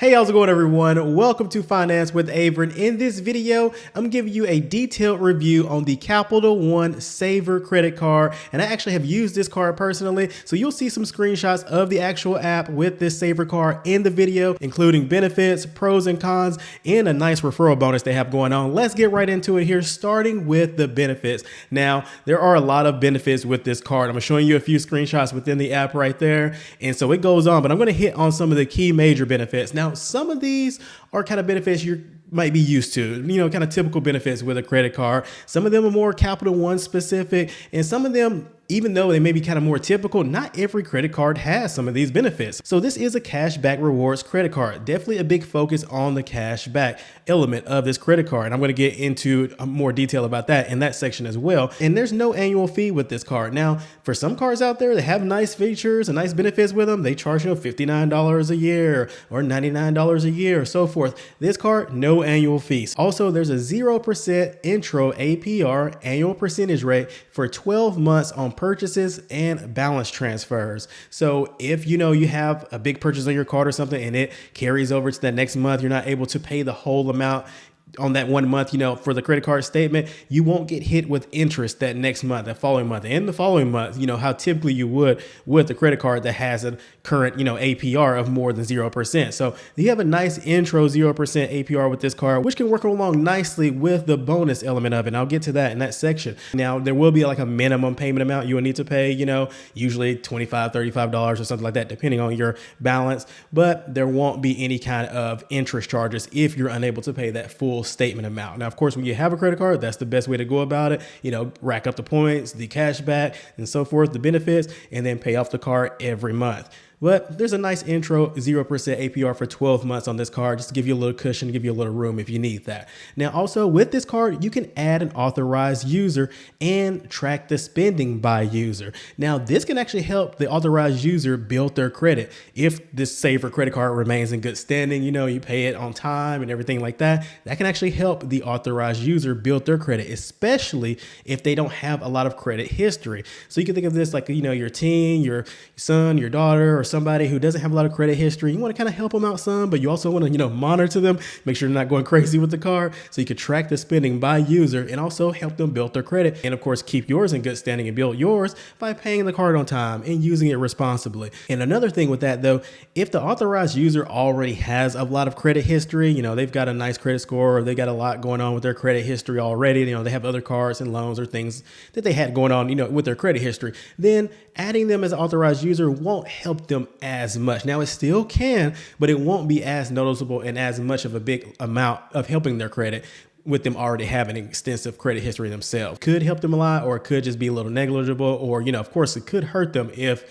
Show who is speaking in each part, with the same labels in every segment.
Speaker 1: Hey, how's it going, everyone? Welcome to Finance with Avrin. In this video, I'm giving you a detailed review on the Capital One Savor Credit Card, and I actually have used this card personally, so you'll see some screenshots of the actual app with this Savor card in the video, including benefits, pros and cons, and a nice referral bonus they have going on. Let's get right into it here, starting with the benefits. Now, there are a lot of benefits with this card. I'm showing you a few screenshots within the app right there, and so it goes on, but I'm going to hit on some of the key major benefits. Now, some of these are kind of benefits you might be used to, kind of typical benefits with a credit card. Some of them are more Capital One specific, and some of them, even though they may be kind of more typical, not every credit card has some of these benefits. So this is a cashback rewards credit card. Definitely a big focus on the cashback element of this credit card. And I'm going to get into more detail about that in that section as well. And there's no annual fee with this card. Now, for some cards out there that have nice features and nice benefits with them, they charge $59 a year or $99 a year or so forth. This card, no annual fees. Also, there's a 0% intro APR annual percentage rate for 12 months on purchases and balance transfers. So if you have a big purchase on your card or something and it carries over to that next month, you're not able to pay the whole amount on that 1 month, for the credit card statement, you won't get hit with interest that next month, that following month, and the following month, how typically you would with a credit card that has a current, APR of more than 0%. So you have a nice intro 0% APR with this card, which can work along nicely with the bonus element of it. And I'll get to that in that section. Now, there will be like a minimum payment amount you will need to pay, usually $25, $35 or something like that, depending on your balance, but there won't be any kind of interest charges if you're unable to pay that full statement amount. Now, of course, when you have a credit card, that's the best way to go about it. Rack up the points, the cash back, and so forth, the benefits, and then pay off the card every month. But there's a nice intro 0% APR for 12 months on this card, just to give you a little cushion, give you a little room if you need that. Now, also with this card, you can add an authorized user and track the spending by user. Now, this can actually help the authorized user build their credit. If this Savor credit card remains in good standing, you pay it on time and everything like that, that can actually help the authorized user build their credit, especially if they don't have a lot of credit history. So you can think of this like, your teen, your son, your daughter, or somebody who doesn't have a lot of credit history. You want to kind of help them out some, but you also want to, monitor them, make sure they're not going crazy with the card. So you can track the spending by user and also help them build their credit. And of course, keep yours in good standing and build yours by paying the card on time and using it responsibly. And another thing with that though, if the authorized user already has a lot of credit history, they've got a nice credit score, or they got a lot going on with their credit history already, they have other cards and loans or things that they had going on, with their credit history, then adding them as an authorized user won't help them as much. Now, it still can, but it won't be as noticeable and as much of a big amount of helping their credit with them already having extensive credit history themselves. Could help them a lot, or it could just be a little negligible, or, of course, it could hurt them if,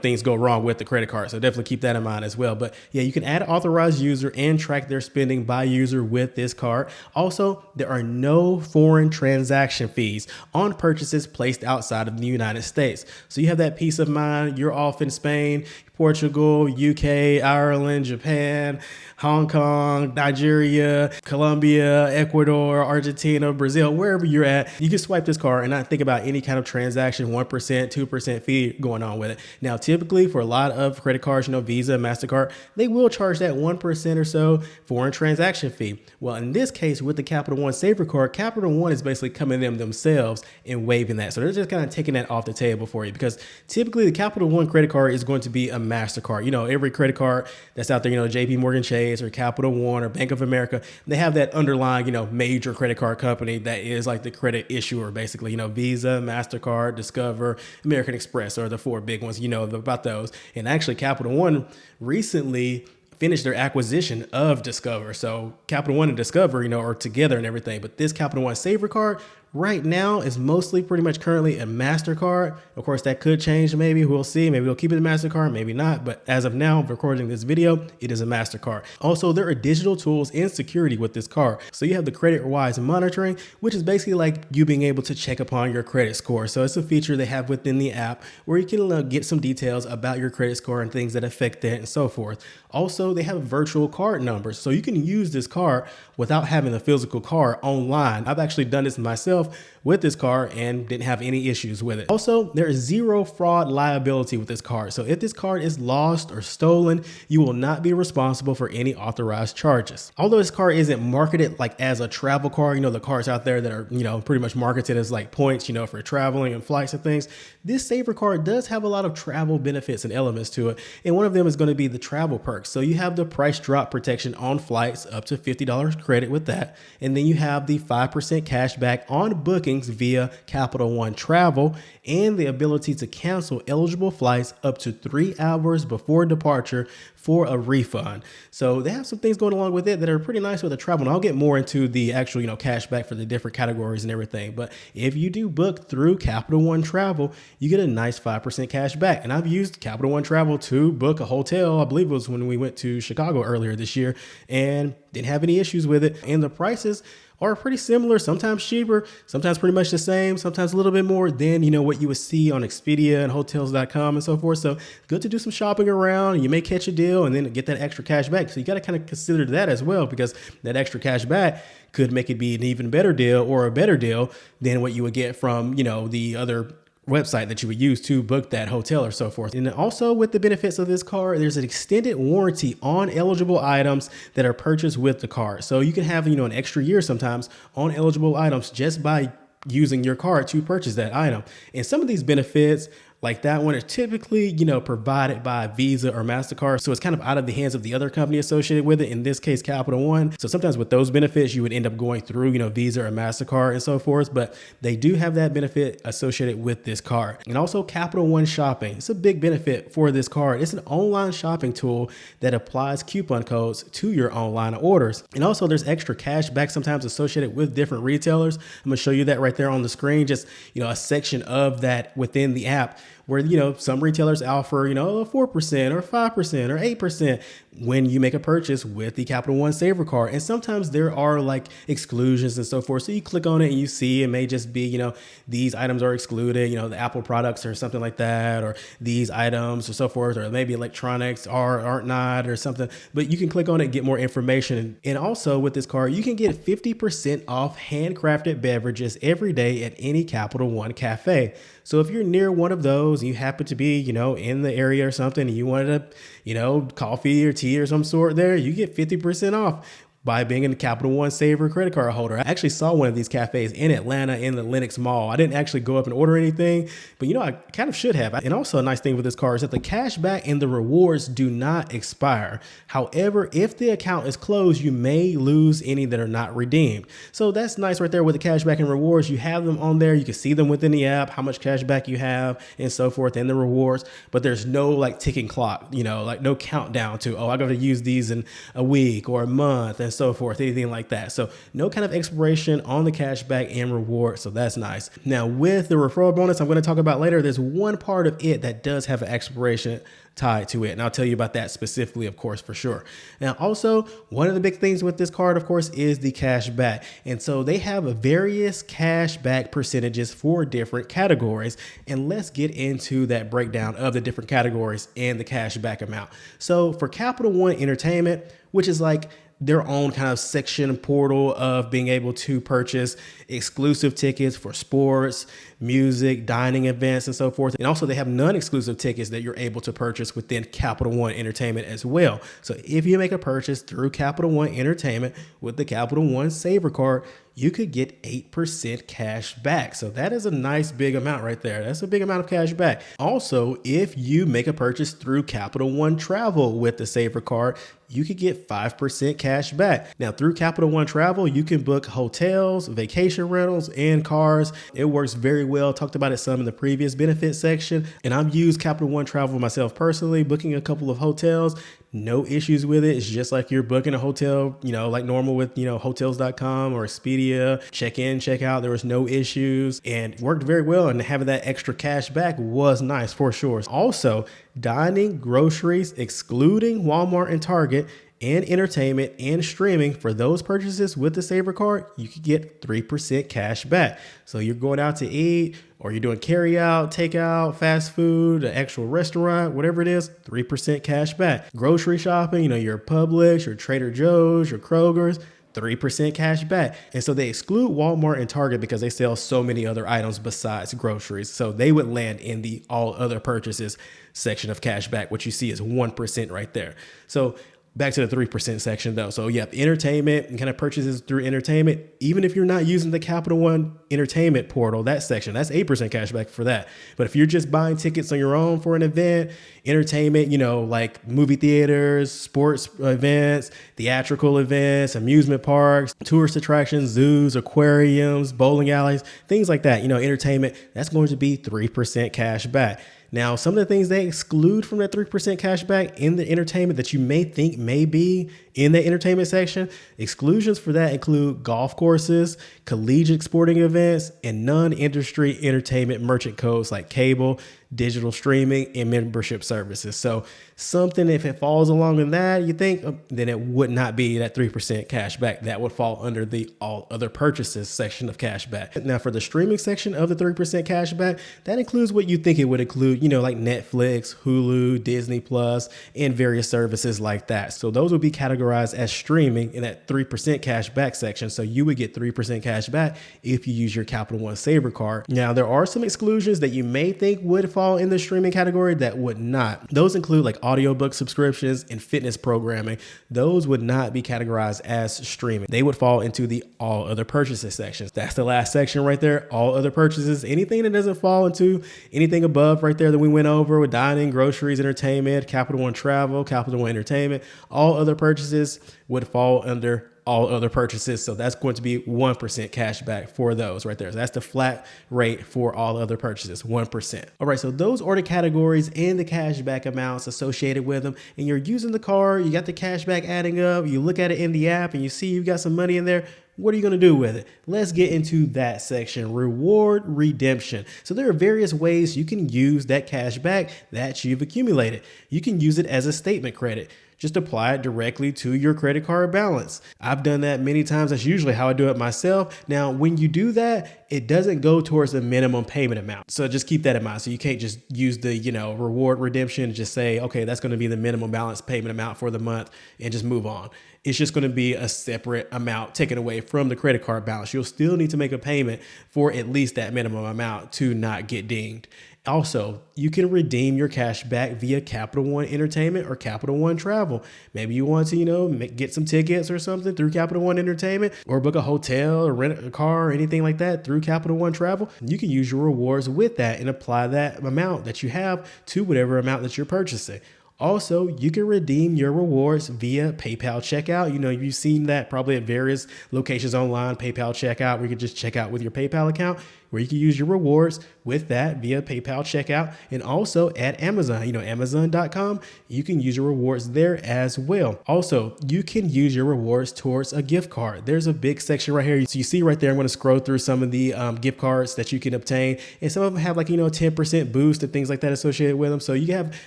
Speaker 1: things go wrong with the credit card. So definitely keep that in mind as well. But yeah, you can add an authorized user and track their spending by user with this card. Also, there are no foreign transaction fees on purchases placed outside of the United States. So you have that peace of mind. You're off in Spain, Portugal, UK, Ireland, Japan, Hong Kong, Nigeria, Colombia, Ecuador, Argentina, Brazil, wherever you're at, you can swipe this card and not think about any kind of transaction, 1%, 2% fee going on with it. Now, typically for a lot of credit cards, Visa, Mastercard, they will charge that 1% or so foreign transaction fee. Well, in this case, with the Capital One Savor card, Capital One is basically coming in themselves and waiving that. So they're just kind of taking that off the table for you, because typically the Capital One credit card is going to be a Mastercard. Every credit card that's out there, JP Morgan Chase or Capital One or Bank of America, they have that underlying, major credit card company that is like the credit issuer, basically, Visa, Mastercard, Discover, American Express are the four big ones, about those. And actually Capital One recently finished their acquisition of Discover. So Capital One and Discover, are together and everything. But this Capital One Savor card right now is mostly pretty much currently a MasterCard. Of course, that could change. Maybe we'll see. Maybe they'll keep it a MasterCard, maybe not. But as of now, recording this video, it is a MasterCard. Also, there are digital tools and security with this card. So you have the credit-wise monitoring, which is basically like you being able to check upon your credit score. So it's a feature they have within the app where you can get some details about your credit score and things that affect that and so forth. Also, they have virtual card numbers. So you can use this card without having a physical card online. I've actually done this myself. myself with this card and didn't have any issues with it. Also, there is zero fraud liability with this card. So if this card is lost or stolen, you will not be responsible for any authorized charges. Although this card isn't marketed like as a travel card, the cards out there that are, pretty much marketed as like points, for traveling and flights and things, this Savor card does have a lot of travel benefits and elements to it. And one of them is going to be the travel perks. So you have the price drop protection on flights up to $50 credit with that. And then you have the 5% cash back on bookings via Capital One Travel and the ability to cancel eligible flights up to 3 hours before departure for a refund. So they have some things going along with it that are pretty nice with the travel. And I'll get more into the actual, cash back for the different categories and everything. But if you do book through Capital One Travel, you get a nice 5% cash back. And I've used Capital One Travel to book a hotel. I believe it was when we went to Chicago earlier this year and didn't have any issues with it. And the prices are pretty similar, sometimes cheaper, sometimes pretty much the same, sometimes a little bit more than, what you would see on Expedia and hotels.com and so forth. So good to do some shopping around. You may catch a deal and then get that extra cash back. So you got to kind of consider that as well, because that extra cash back could make it be an even better deal or a better deal than what you would get from, the other website that you would use to book that hotel or so forth. And also with the benefits of this card, there's an extended warranty on eligible items that are purchased with the card. So you can have, an extra year sometimes on eligible items just by using your card to purchase that item. And some of these benefits like that one are typically, provided by Visa or Mastercard. So it's kind of out of the hands of the other company associated with it. In this case, Capital One. So sometimes with those benefits, you would end up going through, Visa or Mastercard and so forth. But they do have that benefit associated with this card. And also Capital One Shopping. It's a big benefit for this card. It's an online shopping tool that applies coupon codes to your online orders. And also there's extra cash back sometimes associated with different retailers. I'm going to show you that right there on the screen. Just, a section of that within the app, where, some retailers offer, 4% or 5% or 8% when you make a purchase with the Capital One Savor card. And sometimes there are like exclusions and so forth. So you click on it and you see it may just be, these items are excluded, the Apple products or something like that, or these items or so forth, or maybe electronics aren't not or something. But you can click on it and get more information. And also with this card, you can get 50% off handcrafted beverages every day at any Capital One cafe. So if you're near one of those, you happen to be, in the area or something, and you wanted a, coffee or tea or some sort there, you get 50% off by being a Capital One Savor credit card holder. I actually saw one of these cafes in Atlanta in the Lenox Mall. I didn't actually go up and order anything, but I kind of should have. And also a nice thing with this card is that the cash back and the rewards do not expire. However, if the account is closed, you may lose any that are not redeemed. So that's nice right there with the cash back and rewards. You have them on there. You can see them within the app, how much cash back you have and so forth, and the rewards, but there's no like ticking clock, like no countdown to, I got to use these in a week or a month and so forth, anything like that. So no kind of expiration on the cashback and reward. So that's nice. Now with the referral bonus I'm going to talk about later, there's one part of it that does have an expiration tied to it. And I'll tell you about that specifically, of course, for sure. Now, also, one of the big things with this card, of course, is the cash back. And so they have various cash back percentages for different categories. And let's get into that breakdown of the different categories and the cash back amount. So for Capital One Entertainment, which is like their own kind of section portal of being able to purchase exclusive tickets for sports, music, dining events, and so forth. And also they have non-exclusive tickets that you're able to purchase within Capital One Entertainment as well. So if you make a purchase through Capital One Entertainment with the Capital One Savor card, you could get 8% cash back. So that is a nice big amount right there. That's a big amount of cash back. Also, if you make a purchase through Capital One Travel with the Savor card, you could get 5% cash back. Now through Capital One Travel, you can book hotels, vacation rentals, and cars. It works very well. Talked about it some in the previous benefits section. And I've used Capital One Travel myself personally, booking a couple of hotels. No issues with it. It's just like you're booking a hotel, like normal with, hotels.com or Expedia, check in, check out. There was no issues and it worked very well. And having that extra cash back was nice for sure. Also, dining, groceries, excluding Walmart and Target, and entertainment and streaming, for those purchases with the Savor card, you could get 3% cash back. So you're going out to eat, or you're doing carry out, takeout, fast food, an actual restaurant, whatever it is, 3% cash back. Grocery shopping, your Publix, your Trader Joe's, your Kroger's, 3% cash back. And so they exclude Walmart and Target because they sell so many other items besides groceries. So they would land in the all other purchases section of cash back. What you see is 1% right there. So back to the 3% section though. So you have entertainment and kind of purchases through entertainment. Even if you're not using the Capital One entertainment portal, that section, that's 8% cash back for that. But if you're just buying tickets on your own for an event, entertainment, like movie theaters, sports events, theatrical events, amusement parks, tourist attractions, zoos, aquariums, bowling alleys, things like that, entertainment, that's going to be 3% cash back. Now, some of the things they exclude from that 3% cash back in the entertainment that you may think may be in the entertainment section, exclusions for that include golf courses, collegiate sporting events, and non-industry entertainment merchant codes like cable, digital streaming, and membership services. So something, if it falls along in that, you think, then it would not be that 3% cash back. That would fall under the all other purchases section of cash back. Now for the streaming section of the 3% cash back, that includes what you think it would include, like Netflix, Hulu, Disney Plus, and various services like that. So those would be categorized as streaming in that 3% cash back section. So you would get 3% cash back if you use your Capital One Savor card. Now there are some exclusions that you may think would fall in the streaming category that would not. Those include like audiobook subscriptions and fitness programming. Those would not be categorized as streaming. They would fall into the all other purchases section. That's the last section right there. All other purchases, anything that doesn't fall into anything above right there that we went over with dining, groceries, entertainment, Capital One travel, Capital One entertainment, all other purchases would fall under all other purchases. So that's going to be 1% cash back for those right there. So that's the flat rate for all other purchases, 1%. All right, so those are the categories and the cash back amounts associated with them. And you're using the card, you got the cash back adding up, you look at it in the app and you see you've got some money in there. What are you going to do with it? Let's get into that section, reward redemption. So there are various ways you can use that cash back that you've accumulated. You can use it as a statement credit. Just apply it directly to your credit card balance. I've done that many times. That's usually how I do it myself. Now, when you do that, it doesn't go towards the minimum payment amount. So just keep that in mind. So you can't just use the, reward redemption and just say, okay, that's going to be the minimum balance payment amount for the month and just move on. It's just going to be a separate amount taken away from the credit card balance. You'll still need to make a payment for at least that minimum amount to not get dinged. Also, you can redeem your cash back via Capital One Entertainment or Capital One Travel. Maybe you want to, get some tickets or something through Capital One Entertainment, or book a hotel or rent a car or anything like that through Capital One Travel. You can use your rewards with that and apply that amount that you have to whatever amount that you're purchasing. Also, you can redeem your rewards via PayPal checkout. You've seen that probably at various locations online, PayPal checkout, where you can just check out with your PayPal account, where you can use your rewards with that via PayPal checkout. And also at Amazon, Amazon.com, you can use your rewards there as well. Also, you can use your rewards towards a gift card. There's a big section right here. So you see right there, I'm going to scroll through some of the gift cards that you can obtain. And some of them have 10% boost and things like that associated with them. So you have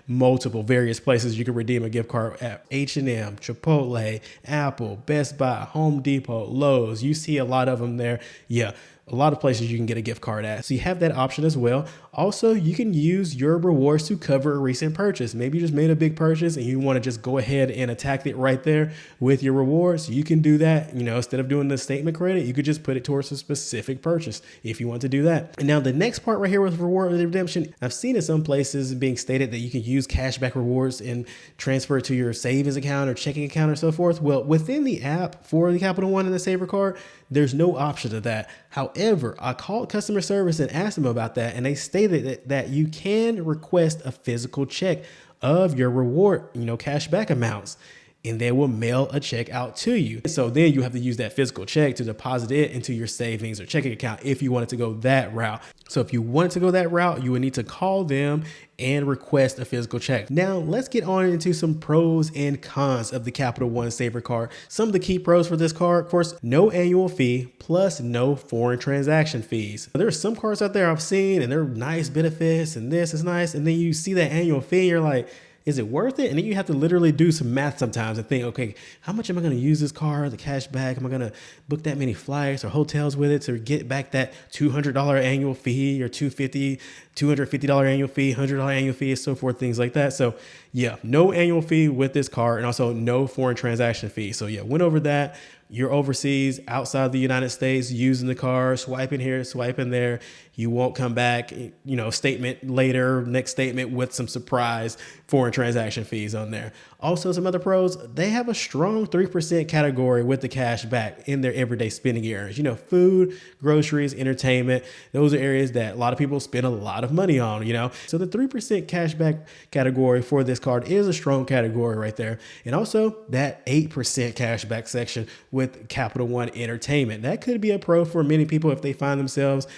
Speaker 1: multiple various places you can redeem a gift card at: H&M, Chipotle, Apple, Best Buy, Home Depot, Lowe's. You see a lot of them there. Yeah. A lot of places you can get a gift card at. So you have that option as well. Also, you can use your rewards to cover a recent purchase. Maybe you just made a big purchase and you want to just go ahead and attack it right there with your rewards. You can do that. Instead of doing the statement credit, you could just put it towards a specific purchase if you want to do that. And now the next part right here with reward redemption, I've seen in some places being stated that you can use cashback rewards and transfer it to your savings account or checking account or so forth. Well, within the app for the Capital One and the Savor card, there's no option to that. However, I called customer service and asked them about that, and they stated that you can request a physical check of your reward, cashback amounts, and they will mail a check out to you. So then you have to use that physical check to deposit it into your savings or checking account if you wanted to go that route. So if you wanted to go that route, you would need to call them and request a physical check. Now let's get on into some pros and cons of the Capital One Savor card. Some of the key pros for this card, of course, no annual fee plus no foreign transaction fees. There are some cards out there I've seen and they're nice benefits and this is nice. And then you see that annual fee, you're like, is it worth it? And then you have to literally do some math sometimes and think, okay, how much am I going to use this card, the cash back? Am I going to book that many flights or hotels with it to get back that $200 annual fee or $250 annual fee, $100 annual fee, so forth, things like that. So yeah, no annual fee with this card and also no foreign transaction fee. So yeah, went over that. you're overseas outside the United States using the card, swiping here, swiping there, you won't come back, statement later, next statement with some surprise foreign transaction fees on there. Also, some other pros, they have a strong 3% category with the cash back in their everyday spending areas. Food, groceries, entertainment, those are areas that a lot of people spend a lot of money on, So the 3% cash back category for this card is a strong category right there. And also that 8% cash back section with Capital One Entertainment. That could be a pro for many people if they find themselves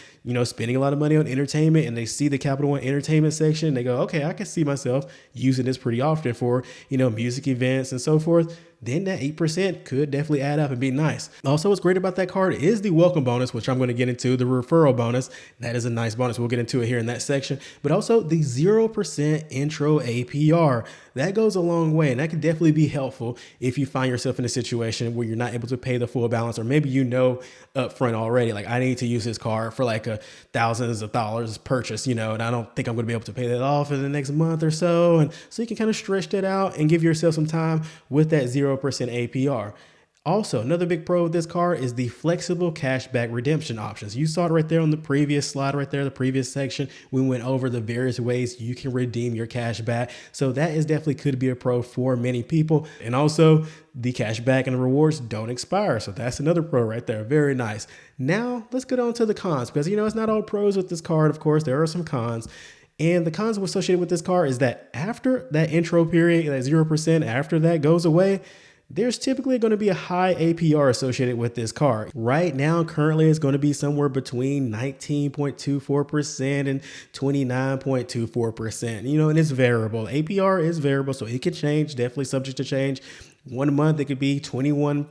Speaker 1: spending a lot of money on entertainment and they see the Capital One Entertainment section. They go, okay, I can see myself using this pretty often for, music events and so forth. Then that 8% could definitely add up and be nice. Also, what's great about that card is the welcome bonus, which I'm going to get into, the referral bonus. That is a nice bonus. We'll get into it here in that section. But also the 0% intro APR. That goes a long way, and that could definitely be helpful if you find yourself in a situation where you're not able to pay the full balance, or maybe upfront already, like I need to use this card for like thousands of dollars purchase, and I don't think I'm going to be able to pay that off in the next month or so. And so you can kind of stretch that out and give yourself some time with that 0% APR. Also, another big pro of this card is the flexible cashback redemption options. You saw it right there on the previous slide right there, the previous section. We went over the various ways you can redeem your cash back. So that is definitely could be a pro for many people. And also the cash back and the rewards don't expire. So that's another pro right there. Very nice. Now let's get on to the cons, because it's not all pros with this card. Of course, there are some cons. And the cons associated with this card is that after that intro period, that 0%, after that goes away, there's typically going to be a high APR associated with this card. Right now, currently, it's going to be somewhere between 19.24% and 29.24%, and it's variable. APR is variable, so it could change, definitely subject to change. 1 month, it could be 21%,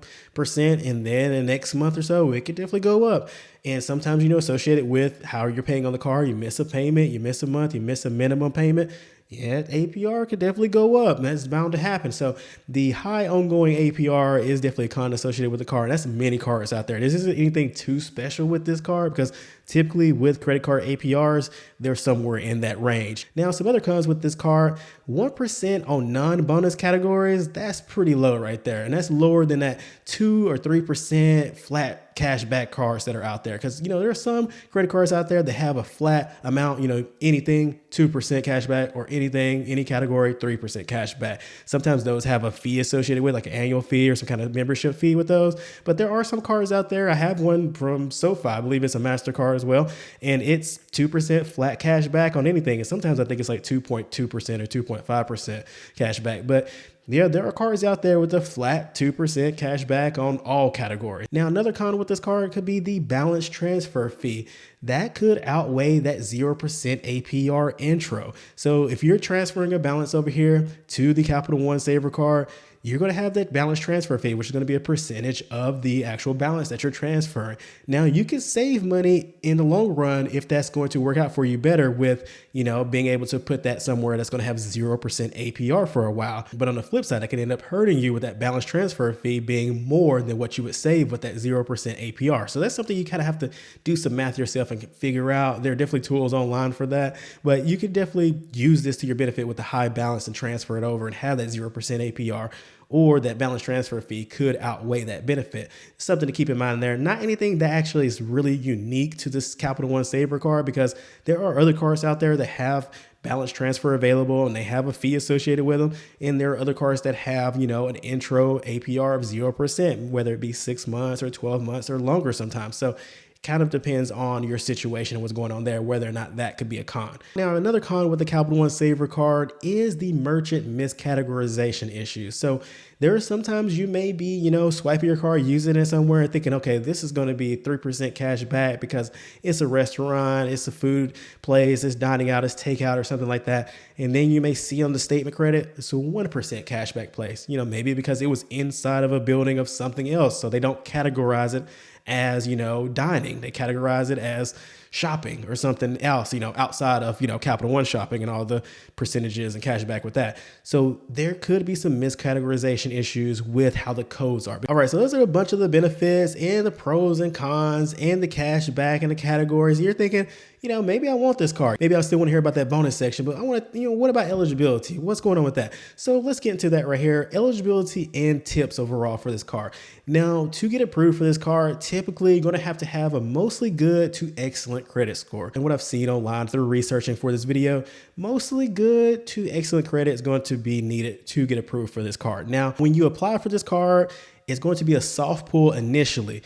Speaker 1: and then the next month or so, it could definitely go up. And sometimes, associated with how you're paying on the card, you miss a payment, you miss a month, you miss a minimum payment. Yeah, APR could definitely go up. That's bound to happen. So the high ongoing APR is definitely a con associated with the card. That's many cards out there. This isn't anything too special with this card, because typically with credit card APRs, they're somewhere in that range. Now, some other cons with this card, 1% on non-bonus categories, that's pretty low right there. And that's lower than that 2 or 3% flat cashback cards that are out there. Because, there are some credit cards out there that have a flat amount, anything 2% cashback, or anything, any category, 3% cashback. Sometimes those have a fee associated with, like an annual fee or some kind of membership fee with those. But there are some cards out there. I have one from SoFi, I believe it's a Mastercard as well. And it's 2% flat cashback on anything. And sometimes I think it's like 2.2% or 2.5% cashback. But yeah, there are cards out there with a flat 2% cash back on all categories. Now, another con with this card could be the balance transfer fee. That could outweigh that 0% APR intro. So if you're transferring a balance over here to the Capital One Savor card, you're going to have that balance transfer fee, which is going to be a percentage of the actual balance that you're transferring. Now, you can save money in the long run if that's going to work out for you better with, being able to put that somewhere that's going to have 0% APR for a while. But on the flip side, that can end up hurting you with that balance transfer fee being more than what you would save with that 0% APR. So that's something you kind of have to do some math yourself and figure out. There are definitely tools online for that, but you could definitely use this to your benefit with the high balance and transfer it over and have that 0% APR. Or that balance transfer fee could outweigh that benefit. Something to keep in mind there. Not anything that actually is really unique to this Capital One Savor card, because there are other cards out there that have balance transfer available and they have a fee associated with them. And there are other cards that have, an intro APR of 0%, whether it be 6 months or 12 months or longer sometimes. So kind of depends on your situation and what's going on there, whether or not that could be a con. Now, another con with the Capital One Savor card is the merchant miscategorization issue. So there are sometimes you may be, swiping your card, using it somewhere and thinking, okay, this is going to be 3% cash back because it's a restaurant, it's a food place, it's dining out, it's takeout or something like that. And then you may see on the statement credit, it's a 1% cashback place, maybe because it was inside of a building of something else. So they don't categorize it as, dining. They categorize it as shopping or something else, outside of, Capital One shopping and all the percentages and cash back with that. So there could be some miscategorization issues with how the codes are. All right, so those are a bunch of the benefits and the pros and cons and the cash back and the categories. You're thinking, maybe I want this card. Maybe I still want to hear about that bonus section, but I want to, what about eligibility? What's going on with that? So let's get into that right here. Eligibility and tips overall for this card. Now, to get approved for this card, typically you're going to have a mostly good to excellent credit score. And what I've seen online through researching for this video, mostly good to excellent credit is going to be needed to get approved for this card. Now, when you apply for this card, it's going to be a soft pull initially.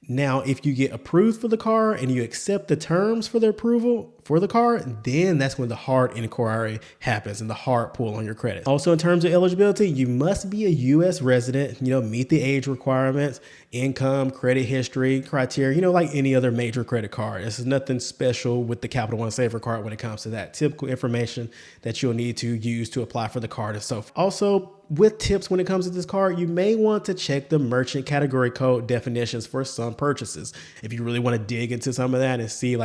Speaker 1: Now, if you get approved for the card and you accept the terms for the approval for the card, then that's when the hard inquiry happens and the hard pull on your credit. Also, in terms of eligibility, you must be a U.S. resident, meet the age requirements, income, credit history, criteria, like any other major credit card. This is nothing special with the Capital One Savor card when it comes to that. Typical information that you'll need to use to apply for the card and so forth. Also, with tips when it comes to this card, you may want to check the merchant category code definitions for some purchases. If you really want to dig into some of that and see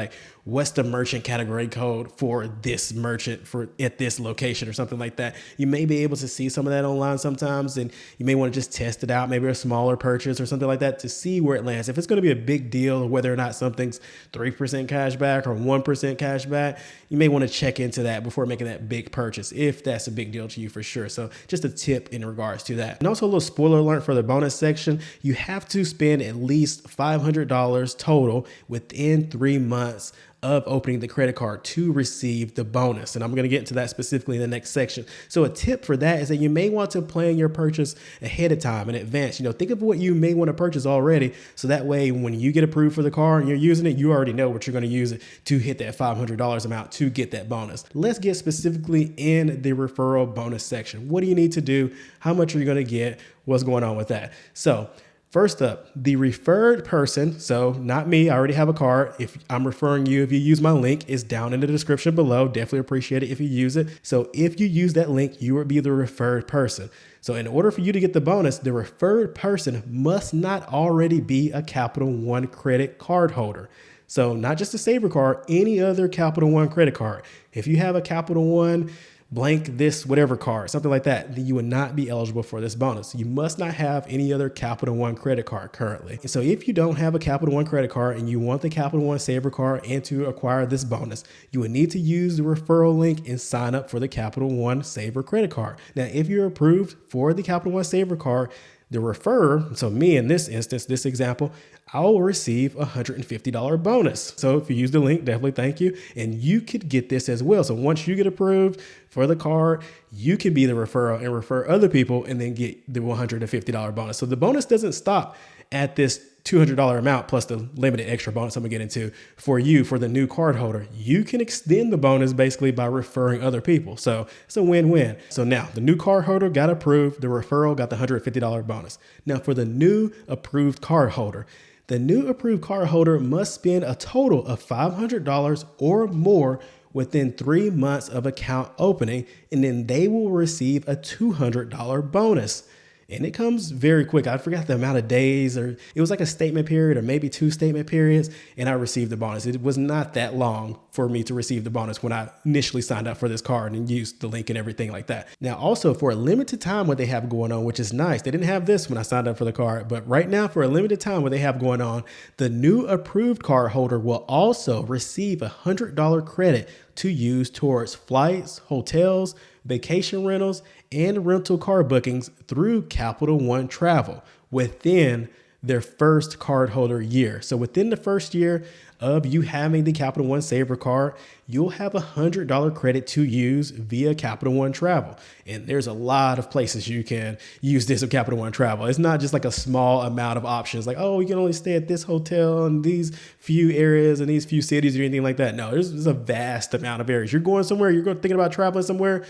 Speaker 1: what's the merchant category code for this merchant at this location or something like that, you may be able to see some of that online sometimes, and you may want to just test it out, maybe a smaller purchase or something like that to see where it lands. If it's going to be a big deal, whether or not something's 3% cash back or 1% cash back, you may want to check into that before making that big purchase, if that's a big deal to you for sure. So just a tip in regards to that. And also a little spoiler alert for the bonus section, you have to spend at least $500 total within 3 months of opening the credit card to receive the bonus. And I'm going to get into that specifically in the next section. So a tip for that is that you may want to plan your purchase ahead of time in advance. Think of what you may want to purchase already. So that way, when you get approved for the card and you're using it, you already know what you're going to use it to hit that $500 amount to get that bonus. Let's get specifically in the referral bonus section. What do you need to do? How much are you going to get? What's going on with that? So first up, the referred person, so not me, I already have a card. If I'm referring you, if you use my link, it's down in the description below. Definitely appreciate it if you use it. So if you use that link, you would be the referred person. So in order for you to get the bonus, the referred person must not already be a Capital One credit card holder. So not just a Savor card, any other Capital One credit card. If you have a Capital One blank this whatever card, something like that, then you would not be eligible for this bonus. You must not have any other Capital One credit card currently. And so if you don't have a Capital One credit card and you want the Capital One Savor card and to acquire this bonus, you would need to use the referral link and sign up for the Capital One Savor credit card. Now, if you're approved for the Capital One Savor card, the referrer, so me in this instance, this example, I will receive a $150 bonus. So if you use the link, definitely thank you. And you could get this as well. So once you get approved for the card, you can be the referral and refer other people and then get the $150 bonus. So the bonus doesn't stop at this $200 amount plus the limited extra bonus I'm gonna get into for you, for the new card holder. You can extend the bonus basically by referring other people. So it's a win-win. So now the new card holder got approved, the referral got the $150 bonus. Now for the new approved card holder, the new approved card holder must spend a total of $500 or more within 3 months of account opening, and then they will receive a $200 bonus. And it comes very quick. I forgot the amount of days, or it was like a statement period or maybe 2 statement periods, and I received the bonus. It was not that long for me to receive the bonus when I initially signed up for this card and used the link and everything like that. Now, also for a limited time, what they have going on, which is nice. They didn't have this when I signed up for the card, but right now for a limited time, what they have going on, the new approved card holder will also receive a $100 credit to use towards flights, hotels, vacation rentals, and rental car bookings through Capital One Travel within their first cardholder year. So within the first year of you having the Capital One Savor card, you'll have a $100 credit to use via Capital One Travel. And there's a lot of places you can use this with Capital One Travel. It's not just like a small amount of options like, oh, you can only stay at this hotel in these few areas and these few cities or anything like that. No, there's a vast amount of areas. You're going somewhere, thinking about traveling somewhere,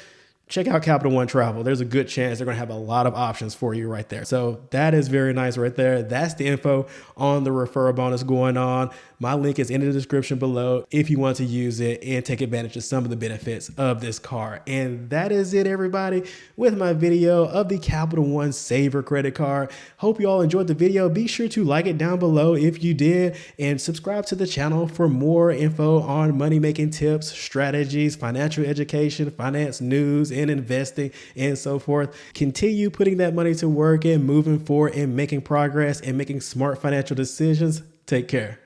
Speaker 1: check out Capital One Travel. There's a good chance they're going to have a lot of options for you right there. So that is very nice right there. That's the info on the referral bonus going on. My link is in the description below if you want to use it and take advantage of some of the benefits of this card. And that is it, everybody, with my video of the Capital One Savor Credit Card. Hope you all enjoyed the video. Be sure to like it down below if you did, and subscribe to the channel for more info on money-making tips, strategies, financial education, finance news, and investing, and so forth. Continue putting that money to work and moving forward and making progress and making smart financial decisions. Take care.